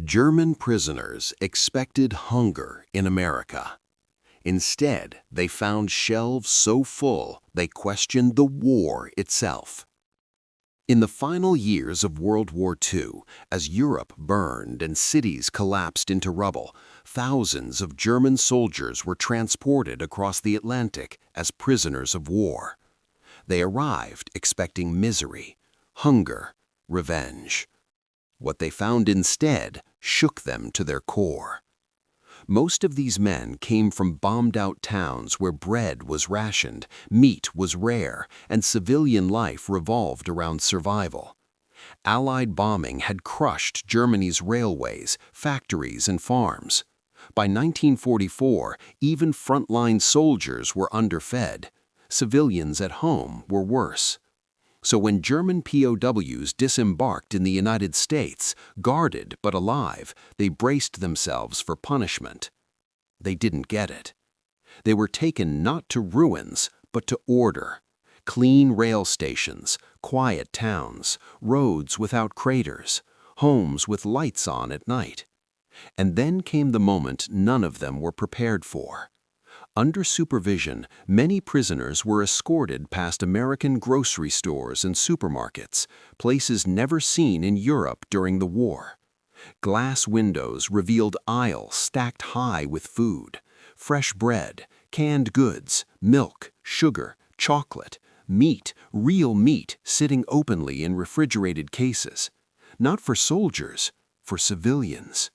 German prisoners expected hunger in America. Instead, they found shelves so full they questioned the war itself. In the final years of World War II, as Europe burned and cities collapsed into rubble, thousands of German soldiers were transported across the Atlantic as prisoners of war. They arrived expecting misery, hunger, revenge. What they found instead shook them to their core. Most of these men came from bombed-out towns where bread was rationed, meat was rare, and civilian life revolved around survival. Allied bombing had crushed Germany's railways, factories, and farms. By 1944, even frontline soldiers were underfed. Civilians at home were worse. So when German POWs disembarked in the United States, guarded but alive, they braced themselves for punishment. They didn't get it. They were taken not to ruins, but to order. Clean rail stations, quiet towns, roads without craters, homes with lights on at night. And then came the moment none of them were prepared for. Under supervision, many prisoners were escorted past American grocery stores and supermarkets, places never seen in Europe during the war. Glass windows revealed aisles stacked high with food, fresh bread, canned goods, milk, sugar, chocolate, meat, real meat sitting openly in refrigerated cases. Not for soldiers, for civilians.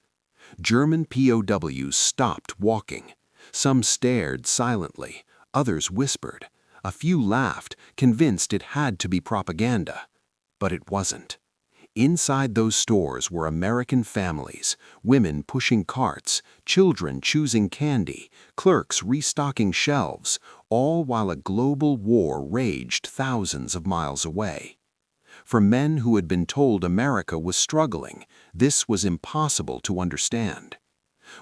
German POWs stopped walking. Some stared silently, others whispered. A few laughed, convinced it had to be propaganda. But it wasn't. Inside those stores were American families, women pushing carts, children choosing candy, clerks restocking shelves, all while a global war raged thousands of miles away. For men who had been told America was struggling, this was impossible to understand.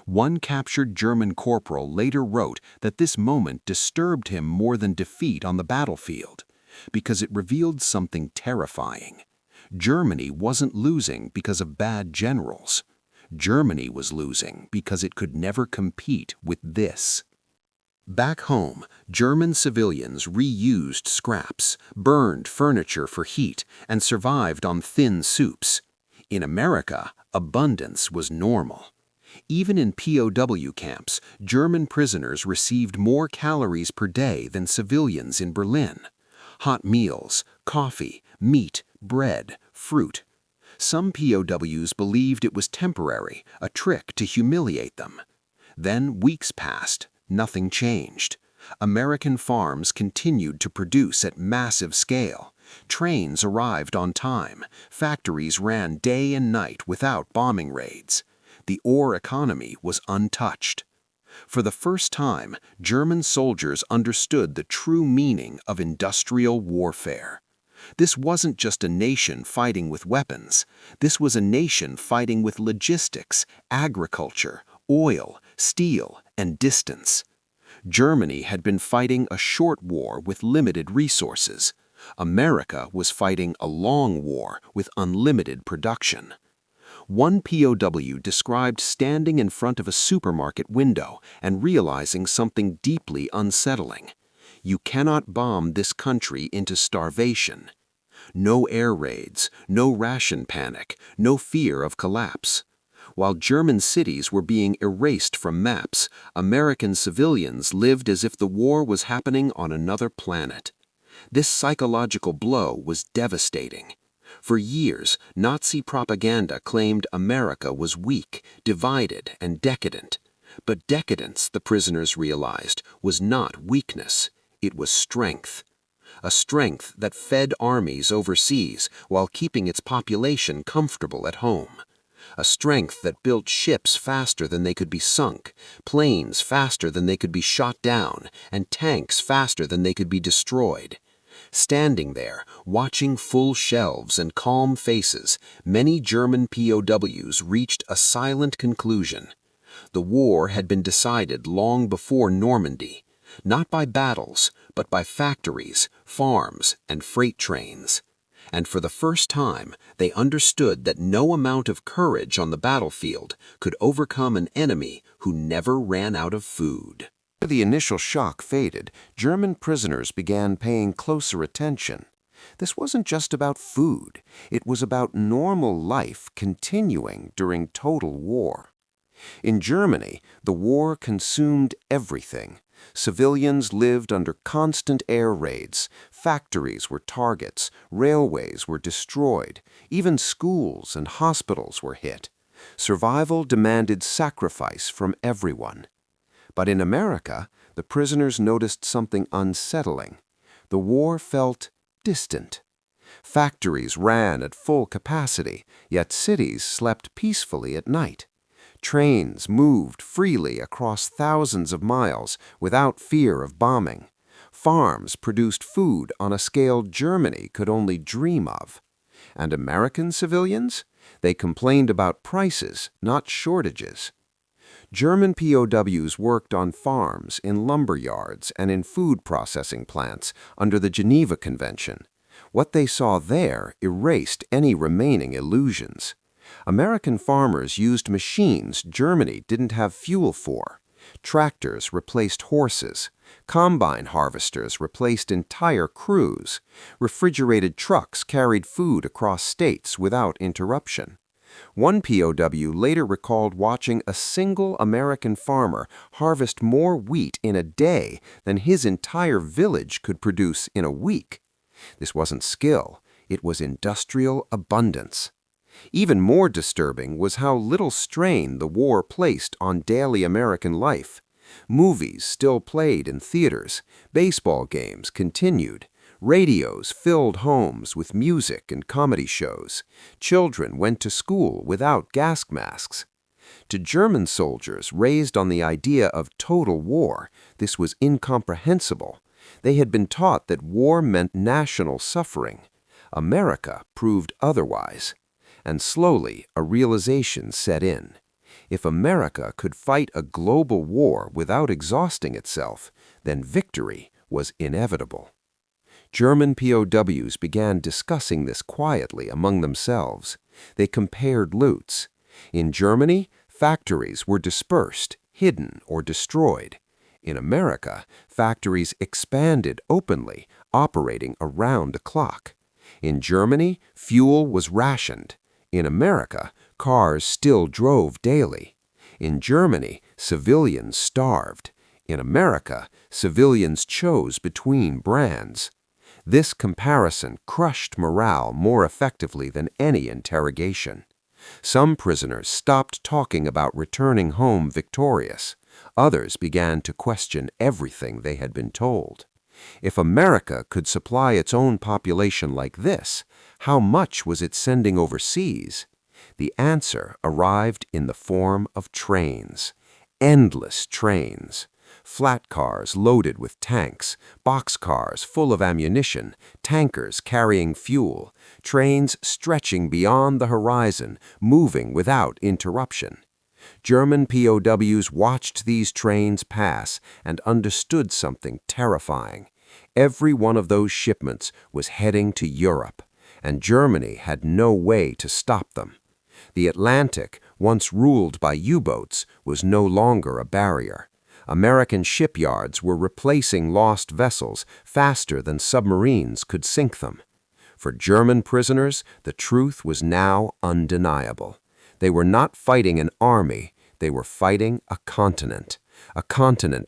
One captured German corporal later wrote that this moment disturbed him more than defeat on the battlefield, because it revealed something terrifying. Germany wasn't losing because of bad generals. Germany was losing because it could never compete with this. Back home, German civilians reused scraps, burned furniture for heat, and survived on thin soups. In America, abundance was normal. Even in POW camps, German prisoners received more calories per day than civilians in Berlin. Hot meals, coffee, meat, bread, fruit. Some POWs believed it was temporary, a trick to humiliate them. Then weeks passed, nothing changed. American farms continued to produce at massive scale. Trains arrived on time. Factories ran day and night without bombing raids. The ore economy was untouched. For the first time, German soldiers understood the true meaning of industrial warfare. This wasn't just a nation fighting with weapons. This was a nation fighting with logistics, agriculture, oil, steel, and distance. Germany had been fighting a short war with limited resources. America was fighting a long war with unlimited production. One POW described standing in front of a supermarket window and realizing something deeply unsettling. You cannot bomb this country into starvation. No air raids, no ration panic, no fear of collapse. While German cities were being erased from maps, American civilians lived as if the war was happening on another planet. This psychological blow was devastating. For years, Nazi propaganda claimed America was weak, divided, and decadent. But decadence, the prisoners realized, was not weakness. It was strength. A strength that fed armies overseas while keeping its population comfortable at home. A strength that built ships faster than they could be sunk, planes faster than they could be shot down, and tanks faster than they could be destroyed. Standing there, watching full shelves and calm faces, many German POWs reached a silent conclusion. The war had been decided long before Normandy, not by battles, but by factories, farms, and freight trains. And for the first time, they understood that no amount of courage on the battlefield could overcome an enemy who never ran out of food. After the initial shock faded, German prisoners began paying closer attention. This wasn't just about food. It was about normal life continuing during total war. In Germany, the war consumed everything. Civilians lived under constant air raids, factories were targets, railways were destroyed, even schools and hospitals were hit. Survival demanded sacrifice from everyone. But in America, the prisoners noticed something unsettling. The war felt distant. Factories ran at full capacity, yet cities slept peacefully at night. Trains moved freely across thousands of miles without fear of bombing. Farms produced food on a scale Germany could only dream of. And American civilians? They complained about prices, not shortages. German POWs worked on farms, in lumber yards, and in food processing plants under the Geneva Convention. What they saw there erased any remaining illusions. American farmers used machines Germany didn't have fuel for. Tractors replaced horses. Combine harvesters replaced entire crews. Refrigerated trucks carried food across states without interruption. One POW later recalled watching a single American farmer harvest more wheat in a day than his entire village could produce in a week. This wasn't skill, it was industrial abundance. Even more disturbing was how little strain the war placed on daily American life. Movies still played in theaters, baseball games continued, radios filled homes with music and comedy shows, children went to school without gas masks. To German soldiers raised on the idea of total war, this was incomprehensible. They had been taught that war meant national suffering. America proved otherwise. And slowly, a realization set in. If America could fight a global war without exhausting itself, then victory was inevitable. German POWs began discussing this quietly among themselves. They compared loots. In Germany, factories were dispersed, hidden, or destroyed. In America, factories expanded openly, operating around the clock. In Germany, fuel was rationed. In America, cars still drove daily. In Germany, civilians starved. In America, civilians chose between brands. This comparison crushed morale more effectively than any interrogation. Some prisoners stopped talking about returning home victorious. Others began to question everything they had been told. If America could supply its own population like this, how much was it sending overseas? The answer arrived in the form of trains. Endless trains. Flat cars loaded with tanks, boxcars full of ammunition, tankers carrying fuel, trains stretching beyond the horizon, moving without interruption. German POWs watched these trains pass and understood something terrifying. Every one of those shipments was heading to Europe, and Germany had no way to stop them. The Atlantic, once ruled by U-boats, was no longer a barrier. American shipyards were replacing lost vessels faster than submarines could sink them. For German prisoners, the truth was now undeniable. They were not fighting an army, they were fighting a continent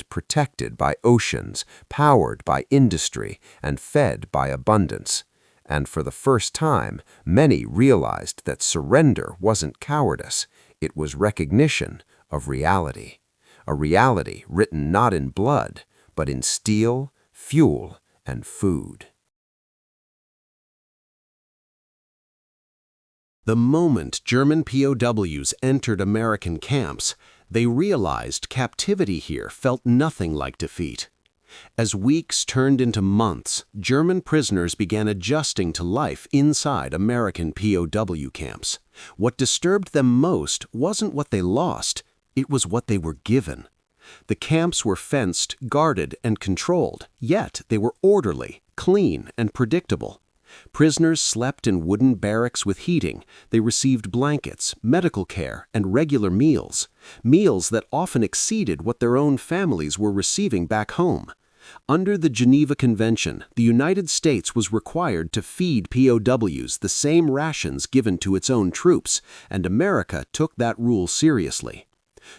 protected by oceans, powered by industry, and fed by abundance. And for the first time, many realized that surrender wasn't cowardice, it was recognition of reality. A reality written not in blood, but in steel, fuel, and food. The moment German POWs entered American camps, they realized captivity here felt nothing like defeat. As weeks turned into months, German prisoners began adjusting to life inside American POW camps. What disturbed them most wasn't what they lost, it was what they were given. The camps were fenced, guarded, and controlled, yet they were orderly, clean, and predictable. Prisoners slept in wooden barracks with heating. They received blankets, medical care, and regular meals that often exceeded what their own families were receiving back home. Under the Geneva Convention, the United States was required to feed POWs the same rations given to its own troops, and America took that rule seriously.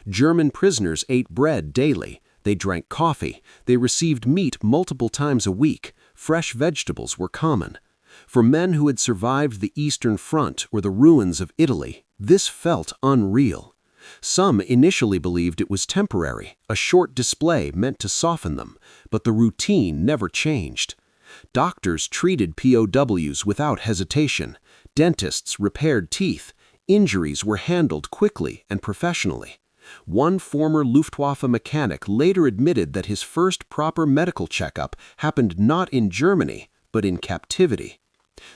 German prisoners ate bread daily. They drank coffee. They received meat multiple times a week. Fresh vegetables were common. For men who had survived the Eastern Front or the ruins of Italy, this felt unreal. Some initially believed it was temporary, a short display meant to soften them, but the routine never changed. Doctors treated POWs without hesitation. Dentists repaired teeth. Injuries were handled quickly and professionally. One former Luftwaffe mechanic later admitted that his first proper medical checkup happened not in Germany, but in captivity.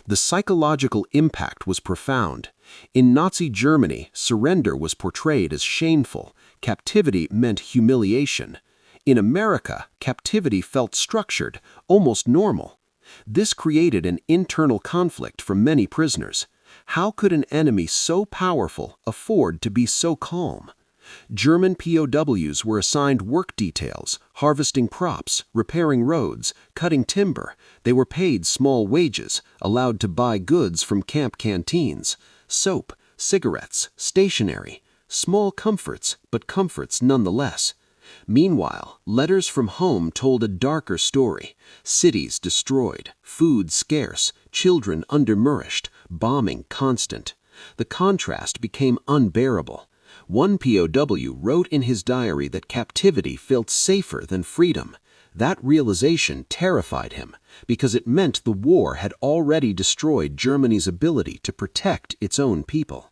The psychological impact was profound. In Nazi Germany, surrender was portrayed as shameful. Captivity meant humiliation. In America, captivity felt structured, almost normal. This created an internal conflict for many prisoners. How could an enemy so powerful afford to be so calm? German POWs were assigned work details, harvesting crops, repairing roads, cutting timber. They were paid small wages, allowed to buy goods from camp canteens, soap, cigarettes, stationery, small comforts, but comforts nonetheless. Meanwhile, letters from home told a darker story. Cities destroyed, food scarce, children undernourished, bombing constant. The contrast became unbearable. One POW wrote in his diary that captivity felt safer than freedom. That realization terrified him because it meant the war had already destroyed Germany's ability to protect its own people.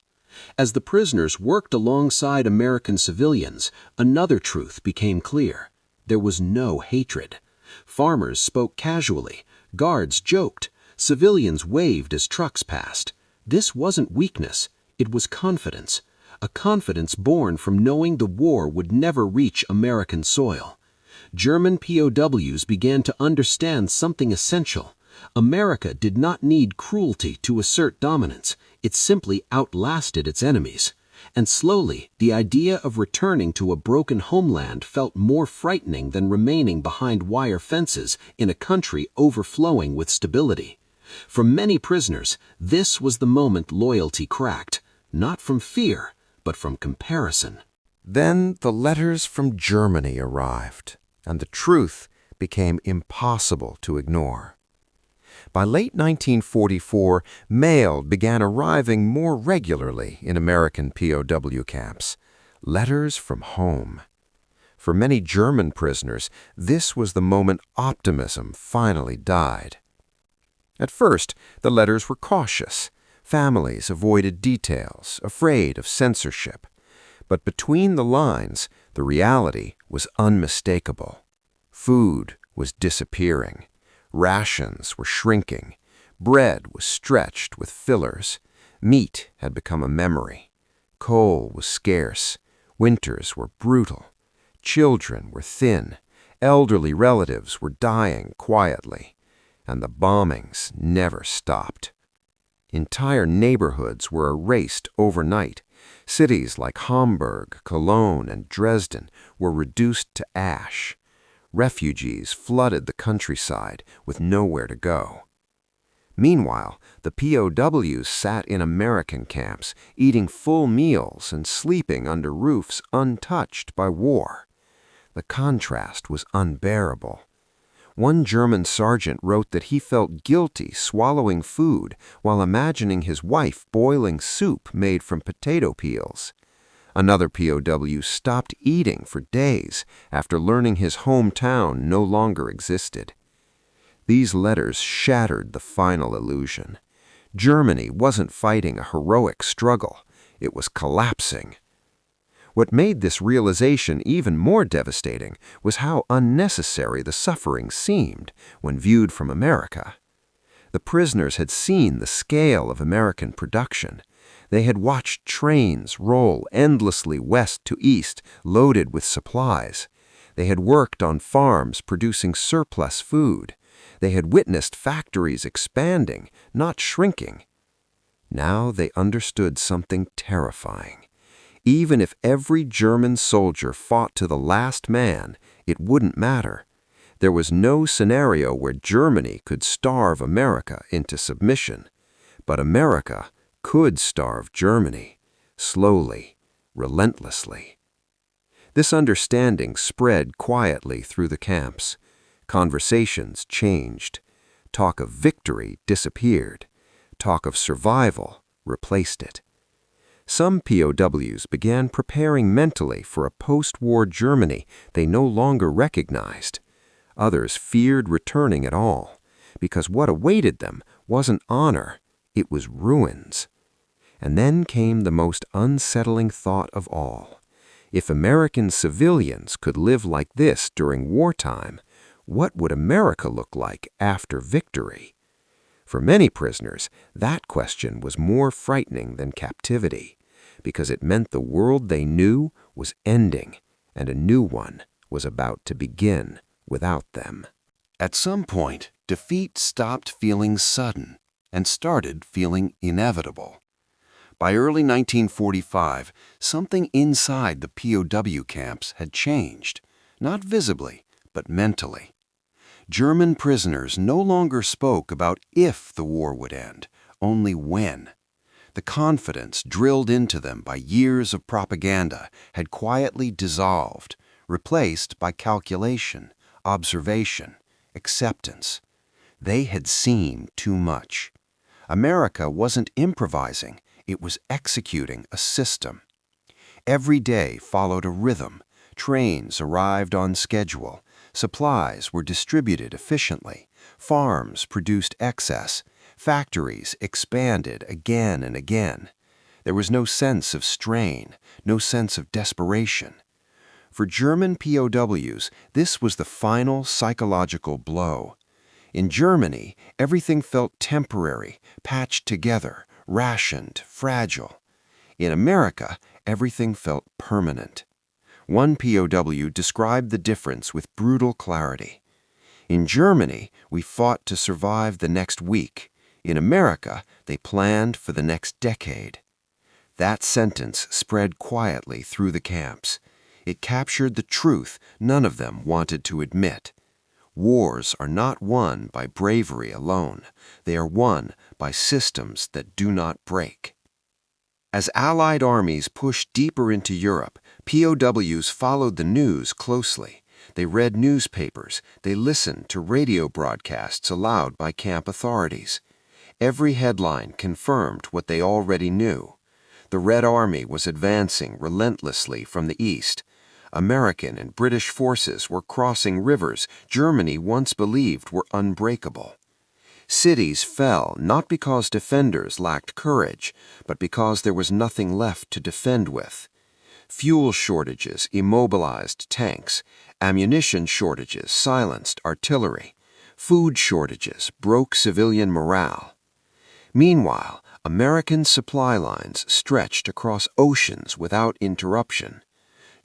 As the prisoners worked alongside American civilians, another truth became clear. There was no hatred. Farmers spoke casually, guards joked, civilians waved as trucks passed. This wasn't weakness, it was confidence. A confidence born from knowing the war would never reach American soil. German POWs began to understand something essential. America did not need cruelty to assert dominance. It simply outlasted its enemies. And slowly, the idea of returning to a broken homeland felt more frightening than remaining behind wire fences in a country overflowing with stability. For many prisoners, this was the moment loyalty cracked, not from fear, but from comparison. Then the letters from Germany arrived, and the truth became impossible to ignore. By late 1944, mail began arriving more regularly in American POW camps. Letters from home. For many German prisoners, this was the moment optimism finally died. At first, the letters were cautious. Families avoided details, afraid of censorship. But between the lines, the reality was unmistakable. Food was disappearing. Rations were shrinking. Bread was stretched with fillers. Meat had become a memory. Coal was scarce. Winters were brutal. Children were thin. Elderly relatives were dying quietly. And the bombings never stopped. Entire neighborhoods were erased overnight. Cities like Hamburg, Cologne, and Dresden were reduced to ash. Refugees flooded the countryside with nowhere to go. Meanwhile, the POWs sat in American camps, eating full meals and sleeping under roofs untouched by war. The contrast was unbearable. One German sergeant wrote that he felt guilty swallowing food while imagining his wife boiling soup made from potato peels. Another POW stopped eating for days after learning his hometown no longer existed. These letters shattered the final illusion. Germany wasn't fighting a heroic struggle. It was collapsing. What made this realization even more devastating was how unnecessary the suffering seemed when viewed from America. The prisoners had seen the scale of American production. They had watched trains roll endlessly west to east, loaded with supplies. They had worked on farms producing surplus food. They had witnessed factories expanding, not shrinking. Now they understood something terrifying. Even if every German soldier fought to the last man, it wouldn't matter. There was no scenario where Germany could starve America into submission. But America could starve Germany, slowly, relentlessly. This understanding spread quietly through the camps. Conversations changed. Talk of victory disappeared. Talk of survival replaced it. Some POWs began preparing mentally for a post-war Germany they no longer recognized. Others feared returning at all, because what awaited them wasn't honor, it was ruins. And then came the most unsettling thought of all. If American civilians could live like this during wartime, what would America look like after victory? For many prisoners, that question was more frightening than captivity, because it meant the world they knew was ending, and a new one was about to begin without them. At some point, defeat stopped feeling sudden and started feeling inevitable. By early 1945, something inside the POW camps had changed, not visibly, but mentally. German prisoners no longer spoke about if the war would end, only when. The confidence drilled into them by years of propaganda had quietly dissolved, replaced by calculation, observation, acceptance. They had seen too much. America wasn't improvising, it was executing a system. Every day followed a rhythm. Trains arrived on schedule. Supplies were distributed efficiently. Farms produced excess. Factories expanded again and again. There was no sense of strain, no sense of desperation. For German POWs, this was the final psychological blow. In Germany, everything felt temporary, patched together, rationed, fragile. In America, everything felt permanent. One POW described the difference with brutal clarity. In Germany, we fought to survive the next week. In America, they planned for the next decade. That sentence spread quietly through the camps. It captured the truth none of them wanted to admit. Wars are not won by bravery alone. They are won by systems that do not break. As Allied armies pushed deeper into Europe, POWs followed the news closely. They read newspapers. They listened to radio broadcasts allowed by camp authorities. Every headline confirmed what they already knew. The Red Army was advancing relentlessly from the east. American and British forces were crossing rivers Germany once believed were unbreakable. Cities fell not because defenders lacked courage, but because there was nothing left to defend with. Fuel shortages immobilized tanks. Ammunition shortages silenced artillery. Food shortages broke civilian morale. Meanwhile, American supply lines stretched across oceans without interruption.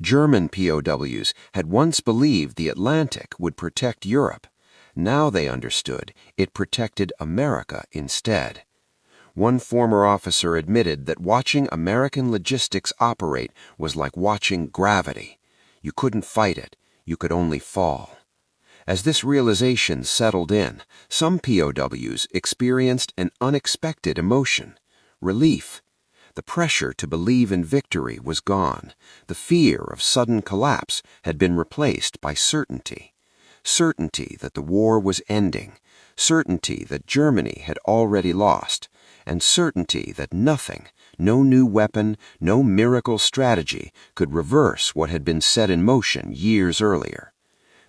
German POWs had once believed the Atlantic would protect Europe. Now they understood it protected America instead. One former officer admitted that watching American logistics operate was like watching gravity. You couldn't fight it, you could only fall. As this realization settled in, some POWs experienced an unexpected emotion: relief. The pressure to believe in victory was gone. The fear of sudden collapse had been replaced by certainty. Certainty that the war was ending. Certainty that Germany had already lost. And certainty that nothing, no new weapon, no miracle strategy could reverse what had been set in motion years earlier.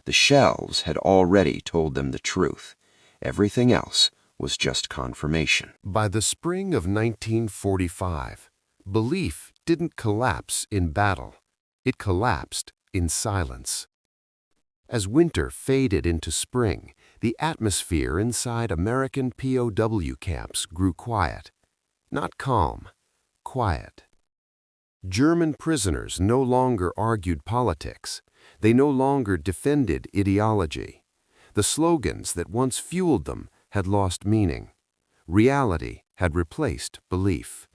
The shells had already told them the truth. Everything else was just confirmation. By the spring of 1945, belief didn't collapse in battle. It collapsed in silence. As winter faded into spring, the atmosphere inside American POW camps grew quiet. Not calm, quiet. German prisoners no longer argued politics. They no longer defended ideology. The slogans that once fueled them had lost meaning. Reality had replaced belief.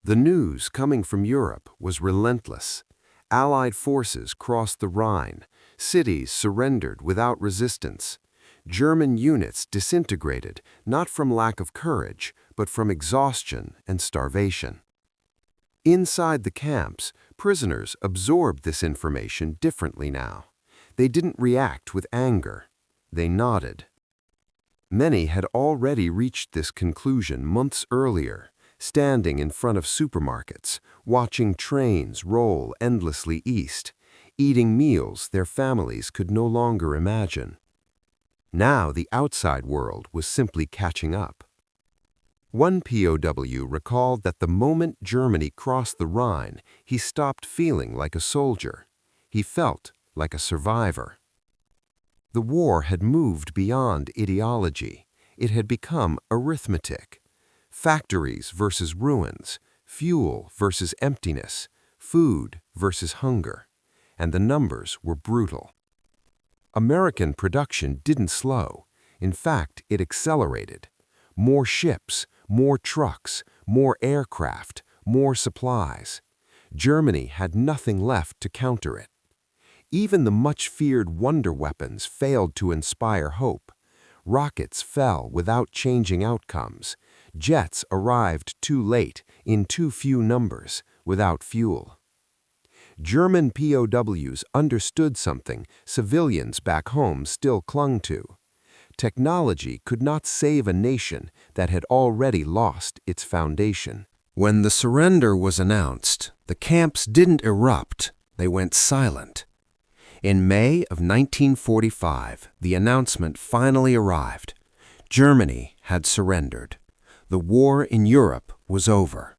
The news coming from Europe was relentless. Allied forces crossed the Rhine. Cities surrendered without resistance. German units disintegrated, not from lack of courage, but from exhaustion and starvation. Inside the camps, prisoners absorbed this information differently now. They didn't react with anger. They nodded. Many had already reached this conclusion months earlier, standing in front of supermarkets, watching trains roll endlessly east, eating meals their families could no longer imagine. Now the outside world was simply catching up. One POW recalled that the moment Germany crossed the Rhine, he stopped feeling like a soldier. He felt like a survivor. The war had moved beyond ideology. It had become arithmetic. Factories versus ruins, fuel versus emptiness, food versus hunger. And the numbers were brutal. American production didn't slow. In fact, it accelerated. More ships, more trucks, more aircraft, more supplies. Germany had nothing left to counter it. Even the much-feared wonder weapons failed to inspire hope. Rockets fell without changing outcomes. Jets arrived too late, in too few numbers, without fuel. German POWs understood something civilians back home still clung to. Technology could not save a nation that had already lost its foundation. When the surrender was announced, the camps didn't erupt, they went silent. In May of 1945, the announcement finally arrived. Germany had surrendered. The war in Europe was over.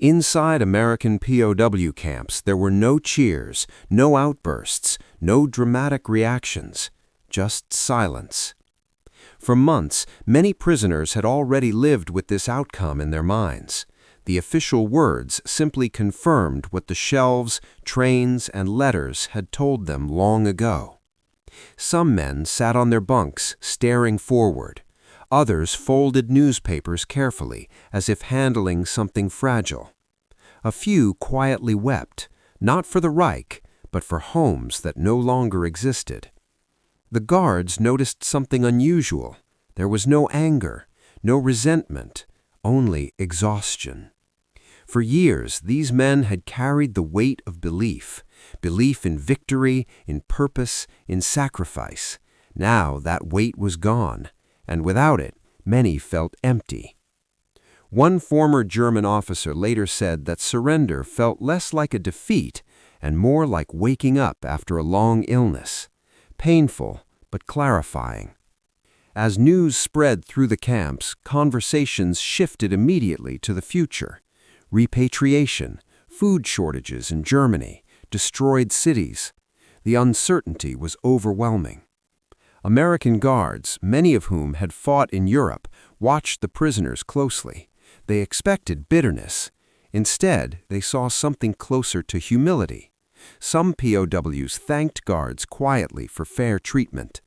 Inside American POW camps, there were no cheers, no outbursts, no dramatic reactions, just silence. For months, many prisoners had already lived with this outcome in their minds. The official words simply confirmed what the shelves, trains, and letters had told them long ago. Some men sat on their bunks, staring forward. Others folded newspapers carefully, as if handling something fragile. A few quietly wept, not for the Reich, but for homes that no longer existed. The guards noticed something unusual. There was no anger, no resentment, only exhaustion. For years, these men had carried the weight of belief in victory, in purpose, in sacrifice. Now that weight was gone, and without it, many felt empty. One former German officer later said that surrender felt less like a defeat and more like waking up after a long illness. Painful, but clarifying. As news spread through the camps, conversations shifted immediately to the future. Repatriation, food shortages in Germany, destroyed cities. The uncertainty was overwhelming. American guards, many of whom had fought in Europe, watched the prisoners closely. They expected bitterness. Instead, they saw something closer to humility. Some POWs thanked guards quietly for fair treatment.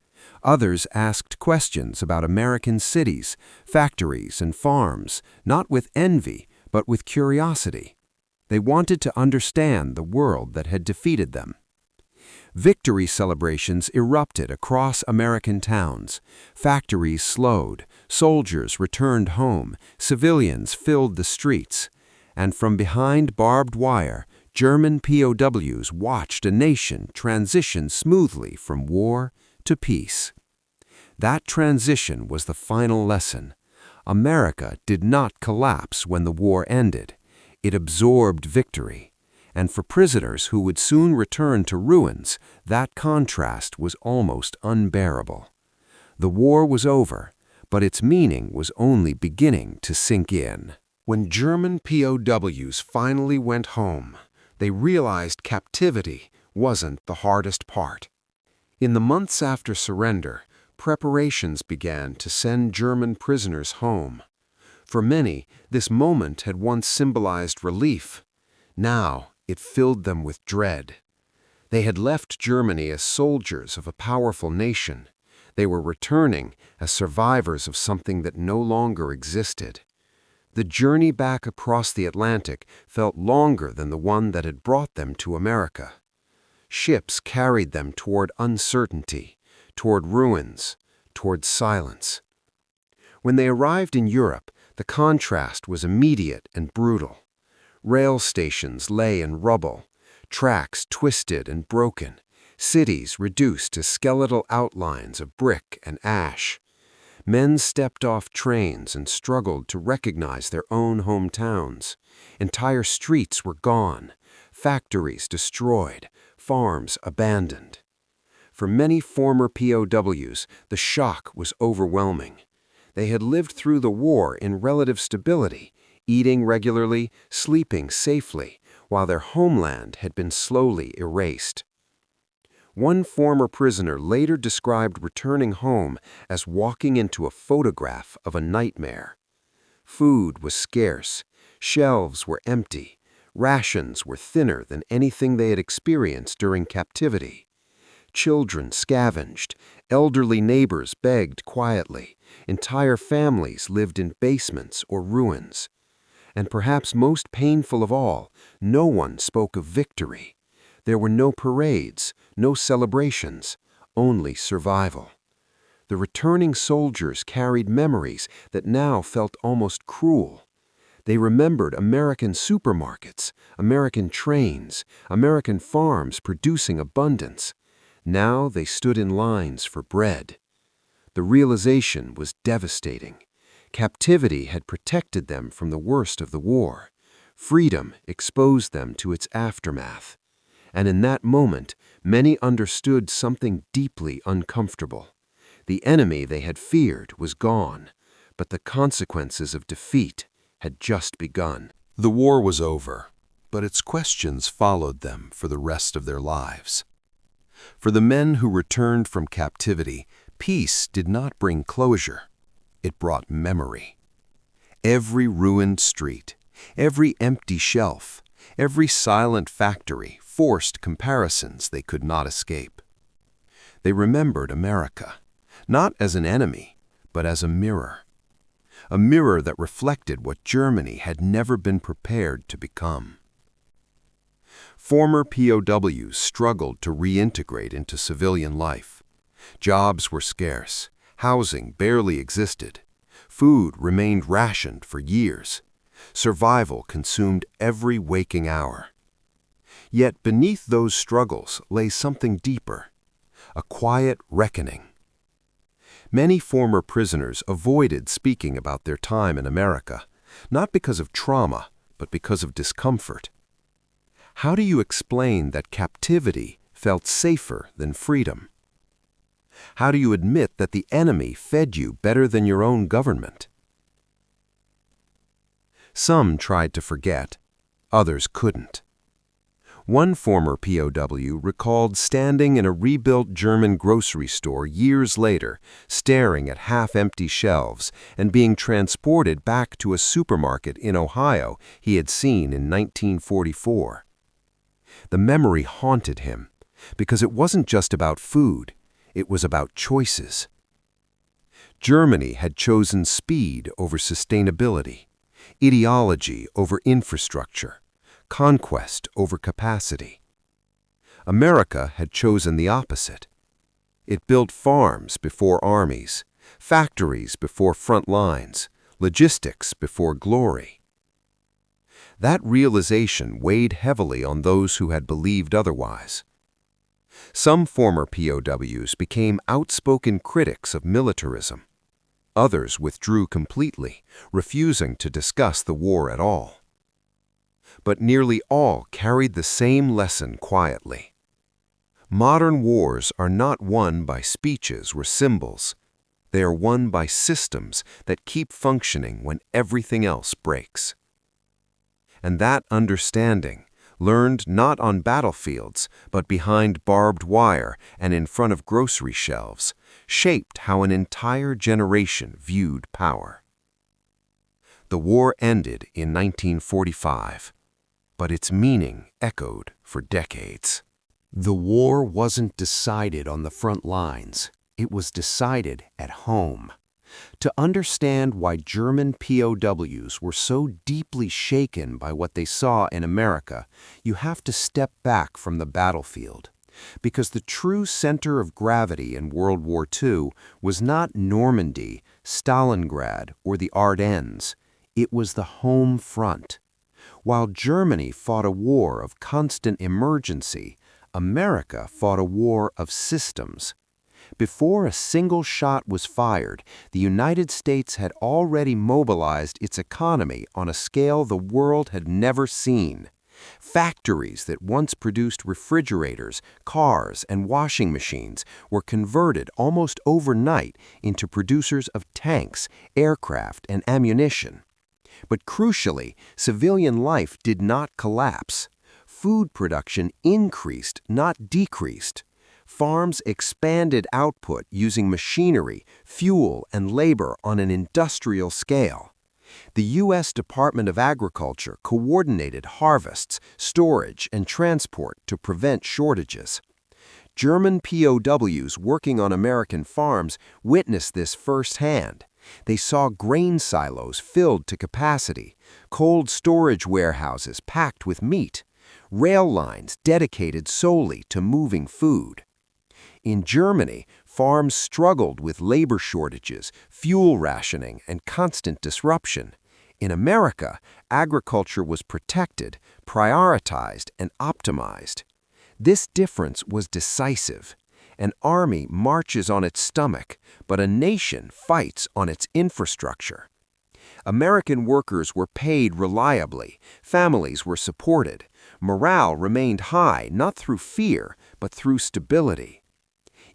Others asked questions about American cities, factories, and farms, not with envy, but with curiosity. They wanted to understand the world that had defeated them. Victory celebrations erupted across American towns. Factories slowed, soldiers returned home, civilians filled the streets. And from behind barbed wire, German POWs watched a nation transition smoothly from war to peace. That transition was the final lesson. America did not collapse when the war ended. It absorbed victory. And for prisoners who would soon return to ruins, that contrast was almost unbearable. The war was over, but its meaning was only beginning to sink in. When German POWs finally went home, they realized captivity wasn't the hardest part. In the months after surrender, preparations began to send German prisoners home. For many, this moment had once symbolized relief. Now, it filled them with dread. They had left Germany as soldiers of a powerful nation. They were returning as survivors of something that no longer existed. The journey back across the Atlantic felt longer than the one that had brought them to America. Ships carried them toward uncertainty, toward ruins, toward silence. When they arrived in Europe, the contrast was immediate and brutal. Rail stations lay in rubble, tracks twisted and broken, cities reduced to skeletal outlines of brick and ash. Men stepped off trains and struggled to recognize their own hometowns. Entire streets were gone, factories destroyed, farms abandoned. For many former POWs, the shock was overwhelming. They had lived through the war in relative stability, eating regularly, sleeping safely, while their homeland had been slowly erased. One former prisoner later described returning home as walking into a photograph of a nightmare. Food was scarce, shelves were empty, rations were thinner than anything they had experienced during captivity. Children scavenged, elderly neighbors begged quietly, entire families lived in basements or ruins. And perhaps most painful of all, no one spoke of victory. There were no parades, no celebrations, only survival. The returning soldiers carried memories that now felt almost cruel. They remembered American supermarkets, American trains, American farms producing abundance. Now they stood in lines for bread. The realization was devastating. Captivity had protected them from the worst of the war. Freedom exposed them to its aftermath. And in that moment, many understood something deeply uncomfortable. The enemy they had feared was gone, but the consequences of defeat had just begun. The war was over, but its questions followed them for the rest of their lives. For the men who returned from captivity, peace did not bring closure. It brought memory. Every ruined street, every empty shelf, every silent factory forced comparisons they could not escape. They remembered America, not as an enemy, but as a mirror that reflected what Germany had never been prepared to become. Former POWs struggled to reintegrate into civilian life. Jobs were scarce, housing barely existed, food remained rationed for years, survival consumed every waking hour. Yet beneath those struggles lay something deeper, a quiet reckoning. Many former prisoners avoided speaking about their time in America, not because of trauma, but because of discomfort. How do you explain that captivity felt safer than freedom? How do you admit that the enemy fed you better than your own government? Some tried to forget, others couldn't. One former POW recalled standing in a rebuilt German grocery store years later, staring at half-empty shelves and being transported back to a supermarket in Ohio he had seen in 1944. The memory haunted him because it wasn't just about food, it was about choices. Germany had chosen speed over sustainability, ideology over infrastructure, conquest over capacity. America had chosen the opposite. It built farms before armies, factories before front lines, logistics before glory. That realization weighed heavily on those who had believed otherwise. Some former POWs became outspoken critics of militarism. Others withdrew completely, refusing to discuss the war at all. But nearly all carried the same lesson quietly. Modern wars are not won by speeches or symbols. They are won by systems that keep functioning when everything else breaks. And that understanding, learned not on battlefields, but behind barbed wire and in front of grocery shelves, shaped how an entire generation viewed power. The war ended in 1945. But its meaning echoed for decades. The war wasn't decided on the front lines. It was decided at home. To understand why German POWs were so deeply shaken by what they saw in America, you have to step back from the battlefield. Because the true center of gravity in World War II was not Normandy, Stalingrad, or the Ardennes. It was the home front. While Germany fought a war of constant emergency, America fought a war of systems. Before a single shot was fired, the United States had already mobilized its economy on a scale the world had never seen. Factories that once produced refrigerators, cars, and washing machines were converted almost overnight into producers of tanks, aircraft, and ammunition. But crucially, civilian life did not collapse. Food production increased, not decreased. Farms expanded output using machinery, fuel, and labor on an industrial scale. The U.S. Department of Agriculture coordinated harvests, storage, and transport to prevent shortages. German POWs working on American farms witnessed this firsthand. They saw grain silos filled to capacity, cold storage warehouses packed with meat, rail lines dedicated solely to moving food. In Germany, farms struggled with labor shortages, fuel rationing, and constant disruption. In America, agriculture was protected, prioritized, and optimized. This difference was decisive. An army marches on its stomach, but a nation fights on its infrastructure. American workers were paid reliably, families were supported, morale remained high not through fear, but through stability.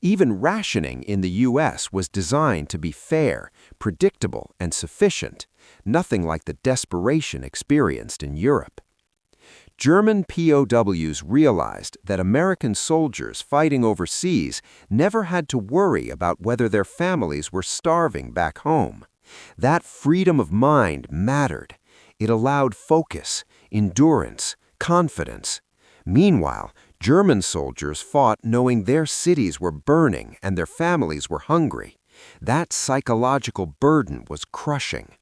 Even rationing in the U.S. was designed to be fair, predictable, and sufficient, nothing like the desperation experienced in Europe. German POWs realized that American soldiers fighting overseas never had to worry about whether their families were starving back home. That freedom of mind mattered. It allowed focus, endurance, confidence. Meanwhile, German soldiers fought knowing their cities were burning and their families were hungry. That psychological burden was crushing.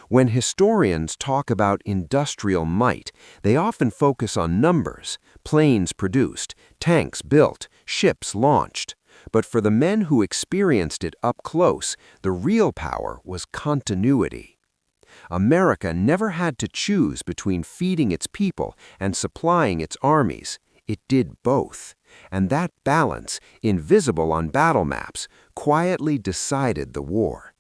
When historians talk about industrial might, they often focus on numbers, planes produced, tanks built, ships launched. But for the men who experienced it up close, the real power was continuity. America never had to choose between feeding its people and supplying its armies. It did both, and that balance, invisible on battle maps, quietly decided the war.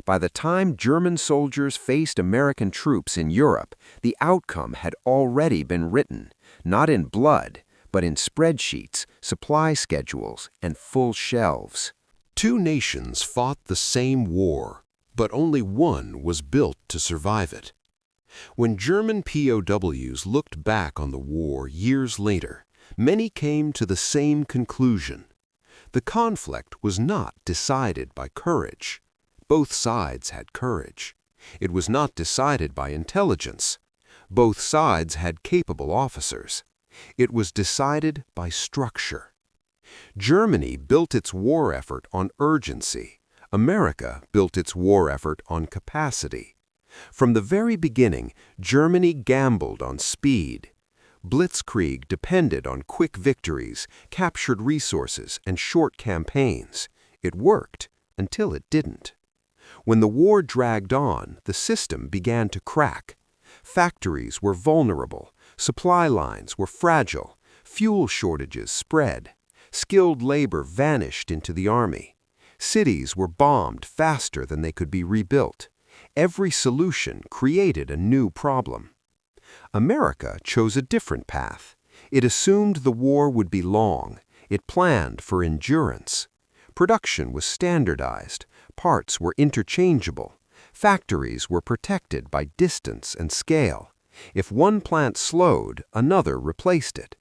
By the time German soldiers faced American troops in Europe, the outcome had already been written, not in blood, but in spreadsheets, supply schedules, and full shelves. Two nations fought the same war, but only one was built to survive it. When German POWs looked back on the war years later, many came to the same conclusion. The conflict was not decided by courage. Both sides had courage. It was not decided by intelligence. Both sides had capable officers. It was decided by structure. Germany built its war effort on urgency. America built its war effort on capacity. From the very beginning, Germany gambled on speed. Blitzkrieg depended on quick victories, captured resources, and short campaigns. It worked until it didn't. When the war dragged on, the system began to crack. Factories were vulnerable, supply lines were fragile, fuel shortages spread, skilled labor vanished into the army. Cities were bombed faster than they could be rebuilt. Every solution created a new problem. America chose a different path. It assumed the war would be long. It planned for endurance. Production was standardized. Parts were interchangeable. Factories were protected by distance and scale. If one plant slowed, another replaced it.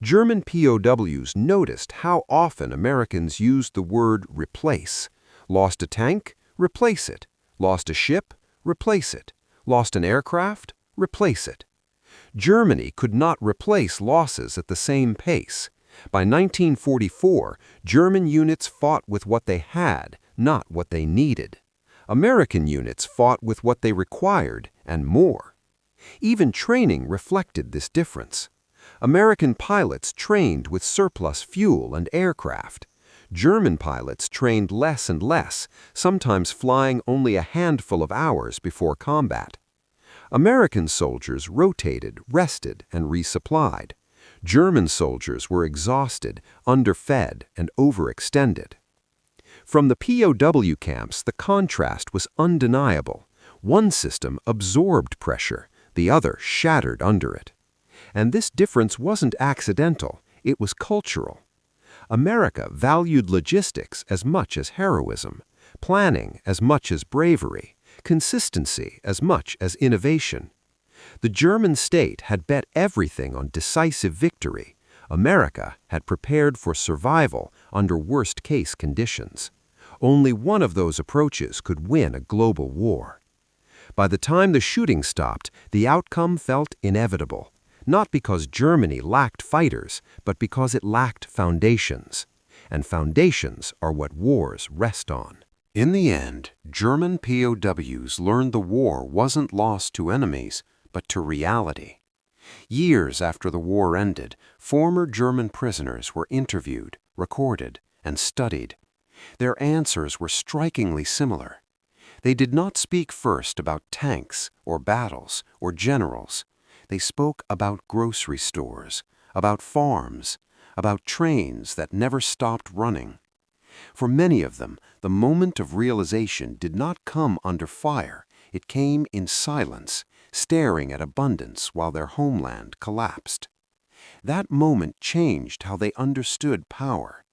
German POWs noticed how often Americans used the word replace. Lost a tank? Replace it. Lost a ship? Replace it. Lost an aircraft? Replace it. Germany could not replace losses at the same pace. By 1944, German units fought with what they had, not what they needed. American units fought with what they required and more. Even training reflected this difference. American pilots trained with surplus fuel and aircraft. German pilots trained less and less, sometimes flying only a handful of hours before combat. American soldiers rotated, rested, and resupplied. German soldiers were exhausted, underfed, and overextended. From the POW camps, the contrast was undeniable. One system absorbed pressure, the other shattered under it. And this difference wasn't accidental, it was cultural. America valued logistics as much as heroism, planning as much as bravery, consistency as much as innovation. The German state had bet everything on decisive victory. America had prepared for survival under worst-case conditions. Only one of those approaches could win a global war. By the time the shooting stopped, the outcome felt inevitable, not because Germany lacked fighters, but because it lacked foundations. And foundations are what wars rest on. In the end, German POWs learned the war wasn't lost to enemies, but to reality. Years after the war ended, former German prisoners were interviewed, recorded, and studied. Their answers were strikingly similar. They did not speak first about tanks or battles or generals. They spoke about grocery stores, about farms, about trains that never stopped running. For many of them, the moment of realization did not come under fire. It came in silence, staring at abundance while their homeland collapsed. That moment changed how they understood power.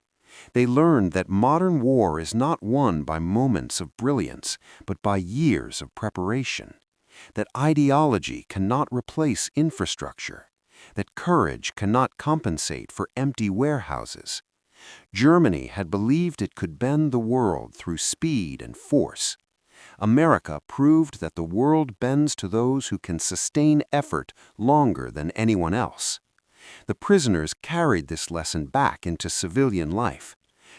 They learned that modern war is not won by moments of brilliance, but by years of preparation. That ideology cannot replace infrastructure. That courage cannot compensate for empty warehouses. Germany had believed it could bend the world through speed and force. America proved that the world bends to those who can sustain effort longer than anyone else. The prisoners carried this lesson back into civilian life.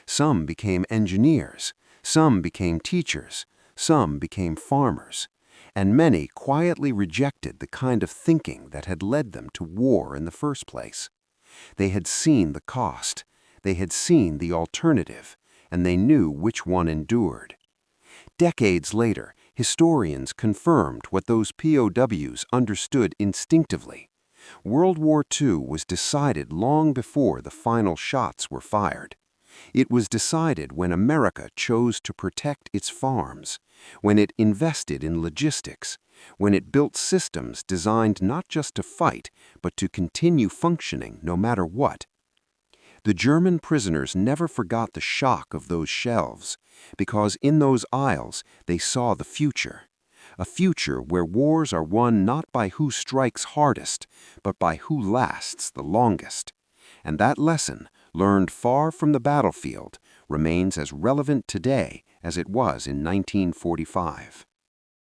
Some became engineers, some became teachers, some became farmers, and many quietly rejected the kind of thinking that had led them to war in the first place. They had seen the cost, they had seen the alternative, and they knew which one endured. Decades later, historians confirmed what those POWs understood instinctively. World War II was decided long before the final shots were fired. It was decided when America chose to protect its farms, when it invested in logistics, when it built systems designed not just to fight, but to continue functioning no matter what. The German prisoners never forgot the shock of those shelves, because in those aisles they saw the future. A future where wars are won not by who strikes hardest, but by who lasts the longest. And that lesson, learned far from the battlefield, remains as relevant today as it was in 1945.